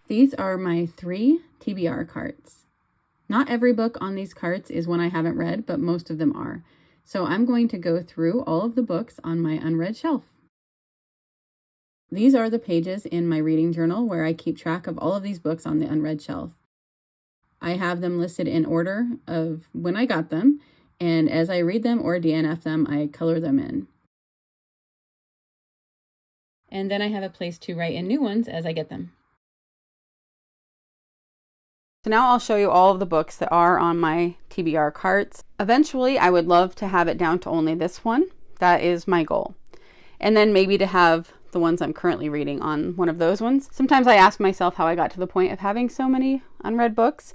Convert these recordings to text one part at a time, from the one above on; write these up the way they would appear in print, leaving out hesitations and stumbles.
These are my 3 TBR carts. Not every book on these carts is one I haven't read, but most of them are. So I'm going to go through all of the books on my unread shelf. These are the pages in my reading journal where I keep track of all of these books on the unread shelf. I have them listed in order of when I got them, and as I read them or DNF them, I color them in. And then I have a place to write in new ones as I get them. So now I'll show you all of the books that are on my TBR carts. Eventually, I would love to have it down to only this one. That is my goal. And then maybe to have the ones I'm currently reading on one of those ones. Sometimes I ask myself how I got to the point of having so many unread books,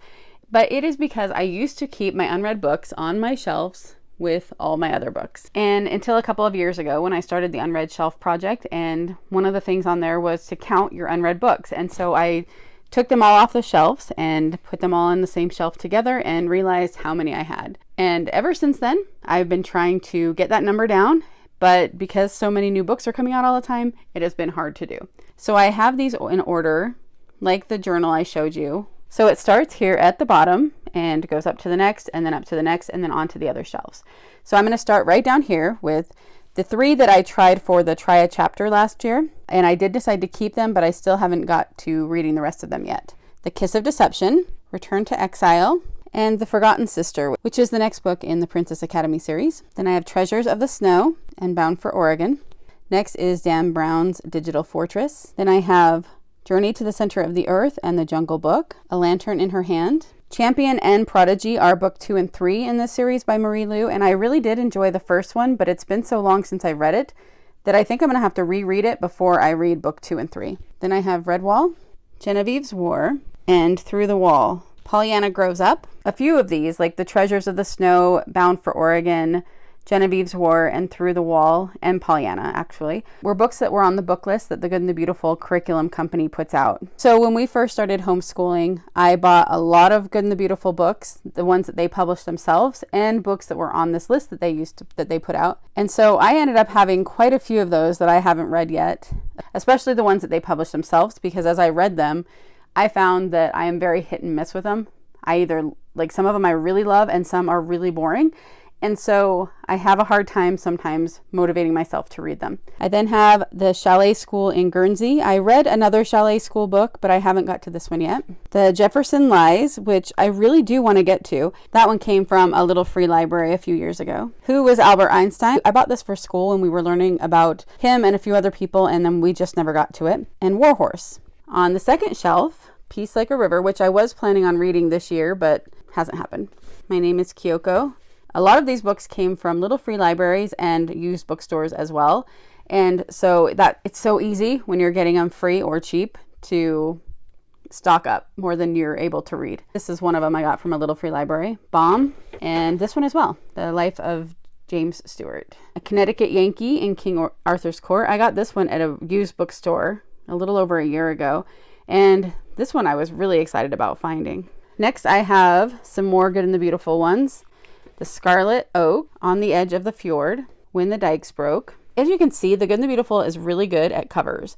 but it is because I used to keep my unread books on my shelves with all my other books. And until a couple of years ago when I started the Unread Shelf project, and one of the things on there was to count your unread books. And so I took them all off the shelves and put them all on the same shelf together and realized how many I had. And ever since then, I've been trying to get that number down, but because so many new books are coming out all the time, it has been hard to do. So I have these in order, like the journal I showed you. So it starts here at the bottom and goes up to the next, and then up to the next, and then on to the other shelves. So I'm going to start right down here with the 3 that I tried for the Try a Chapter last year, and I did decide to keep them, but I still haven't got to reading the rest of them yet. The Kiss of Deception, Return to Exile, and The Forgotten Sister, which is the next book in the Princess Academy series. Then I have Treasures of the Snow and Bound for Oregon. Next is Dan Brown's Digital Fortress. Then I have Journey to the Center of the Earth and The Jungle Book, A Lantern in Her Hand. Champion and Prodigy are book 2 and 3 in this series by Marie Lu, and I really did enjoy the first one, but it's been so long since I read it that I think I'm going to have to reread it before I read book 2 and 3. Then I have Redwall, Genevieve's War, and Through the Wall. Pollyanna Grows Up. A few of these, like The Treasures of the Snow, Bound for Oregon, Genevieve's War, and Through the Wall, and Pollyanna, actually, were books that were on the book list that the Good and the Beautiful curriculum company puts out. So when we first started homeschooling, I bought a lot of Good and the Beautiful books, the ones that they published themselves, and books that were on this list that they put out. And so I ended up having quite a few of those that I haven't read yet, especially the ones that they published themselves, because as I read them, I found that I am very hit and miss with them. I either, like, some of them I really love and some are really boring. And so I have a hard time sometimes motivating myself to read them. I then have The Chalet School in Guernsey. I read another Chalet School book, but I haven't got to this one yet. The Jefferson Lies, which I really do want to get to. That one came from a little free library a few years ago. Who Was Albert Einstein? I bought this for school and we were learning about him and a few other people, and then we just never got to it. And Warhorse. On the second shelf, Peace Like a River, which I was planning on reading this year, but hasn't happened. My Name is Kyoko. A lot of these books came from little free libraries and used bookstores as well. And so that it's so easy when you're getting them free or cheap to stock up more than you're able to read. This is one of them I got from a little free library. Bomb. And this one as well. The Life of James Stewart. A Connecticut Yankee in King Arthur's Court. I got this one at a used bookstore a little over a year ago. And this one I was really excited about finding. Next I have some more Good and the Beautiful ones. The Scarlet Oak, On the Edge of the Fjord, When the Dikes Broke. As you can see, the Good and the Beautiful is really good at covers.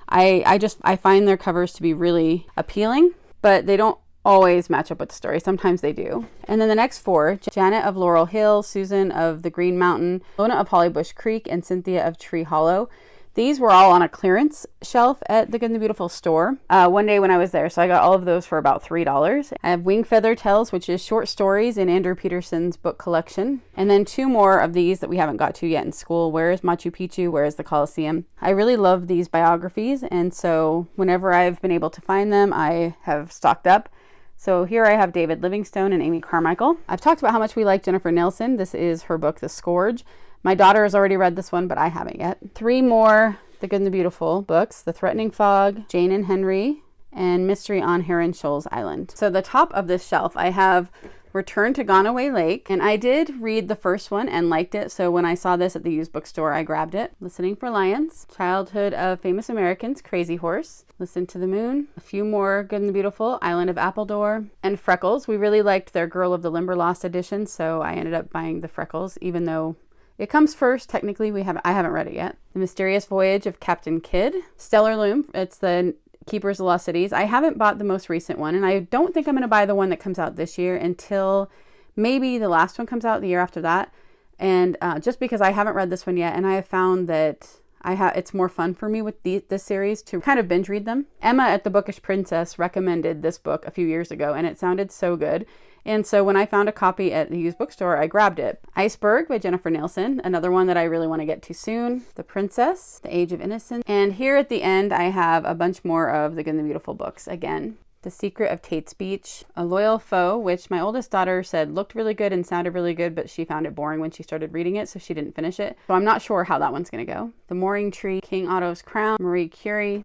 I find their covers to be really appealing, but they don't always match up with the story. Sometimes they do. And then the next 4, Janet of Laurel Hill, Susan of the Green Mountain, Lona of Hollybush Creek, and Cynthia of Tree Hollow. These were all on a clearance shelf at the Good and the Beautiful store one day when I was there. So I got all of those for about $3. I have Wing Feather Tales, which is short stories in Andrew Peterson's book collection. And then 2 more of these that we haven't got to yet in school. Where is Machu Picchu? Where is the Colosseum? I really love these biographies. And so whenever I've been able to find them, I have stocked up. So here I have David Livingstone and Amy Carmichael. I've talked about how much we like Jennifer Nelson. This is her book, The Scourge. My daughter has already read this one, but I haven't yet. 3 more The Good and the Beautiful books. The Threatening Fog, Jane and Henry, and Mystery on Heron Shoals Island. So the top of this shelf, I have Return to Gonaway Lake. And I did read the first one and liked it. So when I saw this at the used bookstore, I grabbed it. Listening for Lions, Childhood of Famous Americans, Crazy Horse, Listen to the Moon, a few more Good and the Beautiful, Island of Appledore, and Freckles. We really liked their Girl of the Limberlost edition, so I ended up buying the Freckles, even though it comes first. Technically, I haven't read it yet. The Mysterious Voyage of Captain Kidd, Stellar Loom. It's the Keepers of Lost Cities. I haven't bought the most recent one, and I don't think I'm going to buy the one that comes out this year until maybe the last one comes out the year after that. And just because I haven't read this one yet, and I have found that it's more fun for me with this series to kind of binge read them. Emma at the Bookish Princess recommended this book a few years ago, and it sounded so good. And so when I found a copy at the used bookstore, I grabbed it. Iceberg by Jennifer Nielsen, another one that I really want to get to soon. The Princess, The Age of Innocence. And here at the end, I have a bunch more of the Good and the Beautiful books again. The Secret of Tate's Beach, A Loyal Foe, which my oldest daughter said looked really good and sounded really good, but she found it boring when she started reading it, so she didn't finish it. So I'm not sure how that one's going to go. The Mooring Tree, King Otto's Crown, Marie Curie,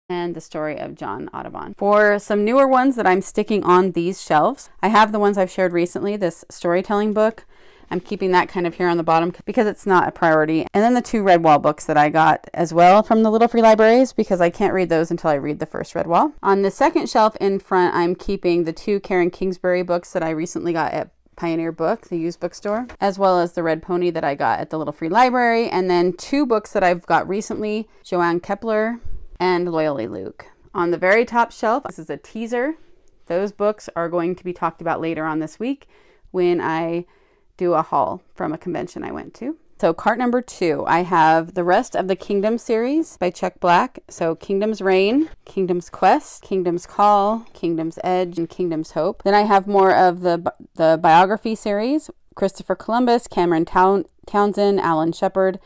and The Story of John Audubon. For some newer ones that I'm sticking on these shelves, I have the ones I've shared recently, this storytelling book. I'm keeping that kind of here on the bottom because it's not a priority. And then the 2 Redwall books that I got as well from the Little Free Libraries, because I can't read those until I read the first Redwall. On the second shelf in front, I'm keeping the 2 Karen Kingsbury books that I recently got at Pioneer Book, the used bookstore, as well as the Red Pony that I got at the Little Free Library. And then 2 books that I've got recently, Joanne Kepler and Loyally Luke. On the very top shelf, this is a teaser. Those books are going to be talked about later on this week when I do a haul from a convention I went to. So cart number 2, I have the rest of the Kingdom series by Chuck Black. So Kingdom's Reign, Kingdom's Quest, Kingdom's Call, Kingdom's Edge, and Kingdom's Hope. Then I have more of the biography series, Christopher Columbus, Cameron Townsend, Alan Shepard,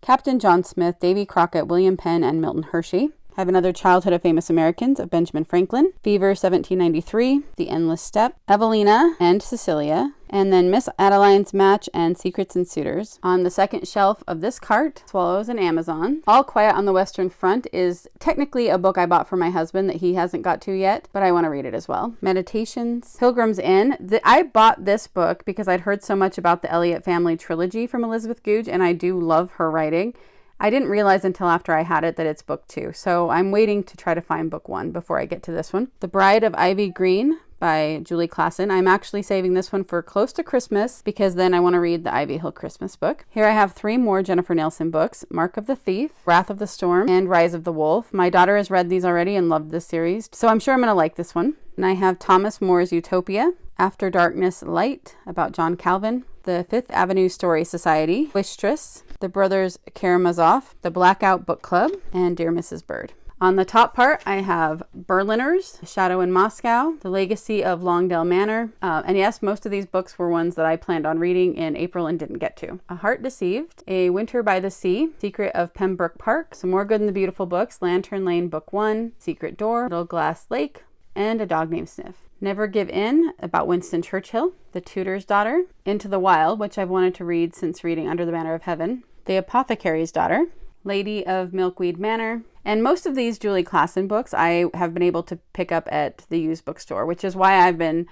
Captain John Smith, Davy Crockett, William Penn, and Milton Hershey. I have another Childhood of Famous Americans of Benjamin Franklin, Fever 1793, The Endless Step, Evelina and Cecilia, and then Miss Adeline's Match and Secrets and Suitors. On the second shelf of this cart, Swallows and Amazon. All Quiet on the Western Front is technically a book I bought for my husband that he hasn't got to yet, but I want to read it as well. Meditations, Pilgrim's Inn. I bought this book because I'd heard so much about the Elliott family trilogy from Elizabeth Goudge, and I do love her writing. I didn't realize until after I had it that it's book 2, so I'm waiting to try to find book 1 before I get to this one. The Bride of Ivy Green by Julie Klassen. I'm actually saving this one for close to Christmas because then I want to read the Ivy Hill Christmas book. Here I have 3 more Jennifer Nielsen books, Mark of the Thief, Wrath of the Storm, and Rise of the Wolf. My daughter has read these already and loved this series, so I'm sure I'm going to like this one. And I have Thomas More's Utopia, After Darkness Light about John Calvin, the Fifth Avenue Story Society, Wistress, the Brothers Karamazov, the Blackout Book Club, and Dear Mrs. Bird. On the top part, I have Berliners, Shadow in Moscow, The Legacy of Longdale Manor. And yes, most of these books were ones that I planned on reading in April and didn't get to. A Heart Deceived, A Winter by the Sea, Secret of Pembroke Park, some more Good and the Beautiful books, Lantern Lane Book 1, Secret Door, Little Glass Lake, and A Dog Named Sniff. Never Give In, about Winston Churchill, The Tutor's Daughter, Into the Wild, which I've wanted to read since reading Under the Banner of Heaven, The Apothecary's Daughter, Lady of Milkweed Manor, and most of these Julie Klassen books I have been able to pick up at the used bookstore, which is why I've been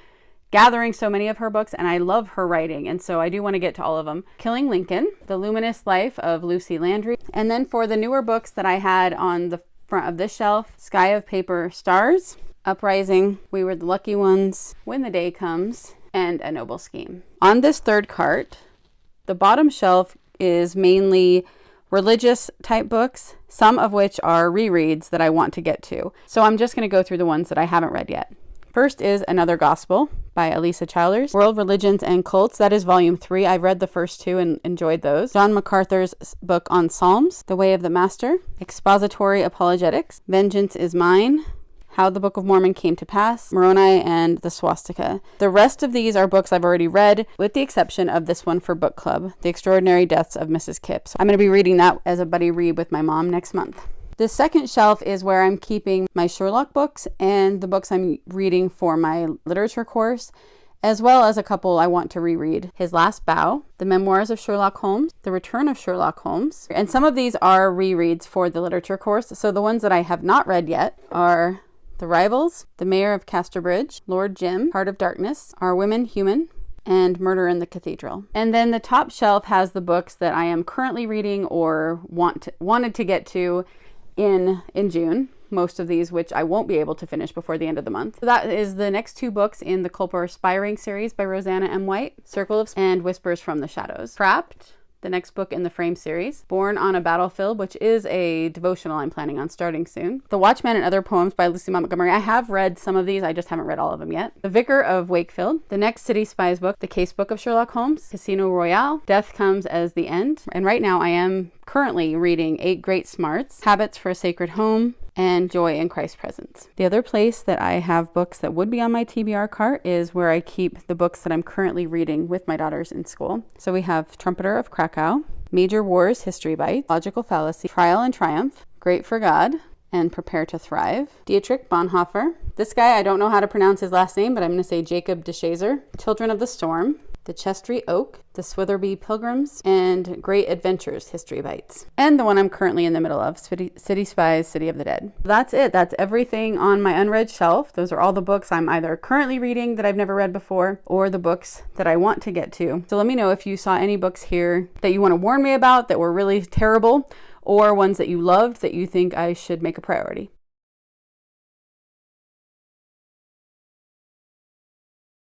gathering so many of her books, and I love her writing, and so I do want to get to all of them. Killing Lincoln, The Luminous Life of Lucy Landry, and then for the newer books that I had on the front of this shelf, Sky of Paper Stars, Uprising, We Were the Lucky Ones, When the Day Comes, and A Noble Scheme. On this third cart, the bottom shelf is mainly religious type books, some of which are rereads that I want to get to. So I'm just going to go through the ones that I haven't read yet. First is Another Gospel by Elisa Childers, World Religions and Cults. That is volume 3. I've read the first 2 and enjoyed those. John MacArthur's book on Psalms, The Way of the Master, Expository Apologetics, Vengeance is Mine, How the Book of Mormon Came to Pass, Moroni and the Swastika. The rest of these are books I've already read, with the exception of this one for book club, The Extraordinary Deaths of Mrs. Kipps. I'm going to be reading that as a buddy read with my mom next month. The second shelf is where I'm keeping my Sherlock books and the books I'm reading for my literature course, as well as a couple I want to reread. His Last Bow, The Memoirs of Sherlock Holmes, The Return of Sherlock Holmes, and some of these are rereads for the literature course. So the ones that I have not read yet are The Rivals, The Mayor of Casterbridge, Lord Jim, Heart of Darkness, Are Women Human, and Murder in the Cathedral. And then the top shelf has the books that I am currently reading or wanted to get to in June. Most of these which I won't be able to finish before the end of the month. So that is the next 2 books in the Culper Aspiring series by Rosanna M. White, Circle of and Whispers from the Shadows. Trapped the next book in the Frame series. Born on a Battlefield, which is a devotional I'm planning on starting soon. The Watchman and Other Poems by Lucy Montgomery. I have read some of these, I just haven't read all of them yet. The Vicar of Wakefield. The next City Spies book, The Case Book of Sherlock Holmes. Casino Royale. Death Comes as the End. And right now I am currently reading 8 Great Smarts, Habits for a Sacred Home, and Joy in Christ's Presence. The other place that I have books that would be on my TBR cart is where I keep the books that I'm currently reading with my daughters in school. So we have Trumpeter of Krakow, Major Wars History Bites, Logical Fallacy, Trial and Triumph, Great for God, and Prepare to Thrive. Dietrich Bonhoeffer. This guy, I don't know how to pronounce his last name, but I'm going to say Jacob de Shazer. Children of the Storm, The Chestry Oak, The Switherby Pilgrims, and Great Adventures History Bites. And the one I'm currently in the middle of, City Spies, City of the Dead. That's it. That's everything on my unread shelf. Those are all the books I'm either currently reading that I've never read before, or the books that I want to get to. So let me know if you saw any books here that you want to warn me about that were really terrible, or ones that you loved that you think I should make a priority.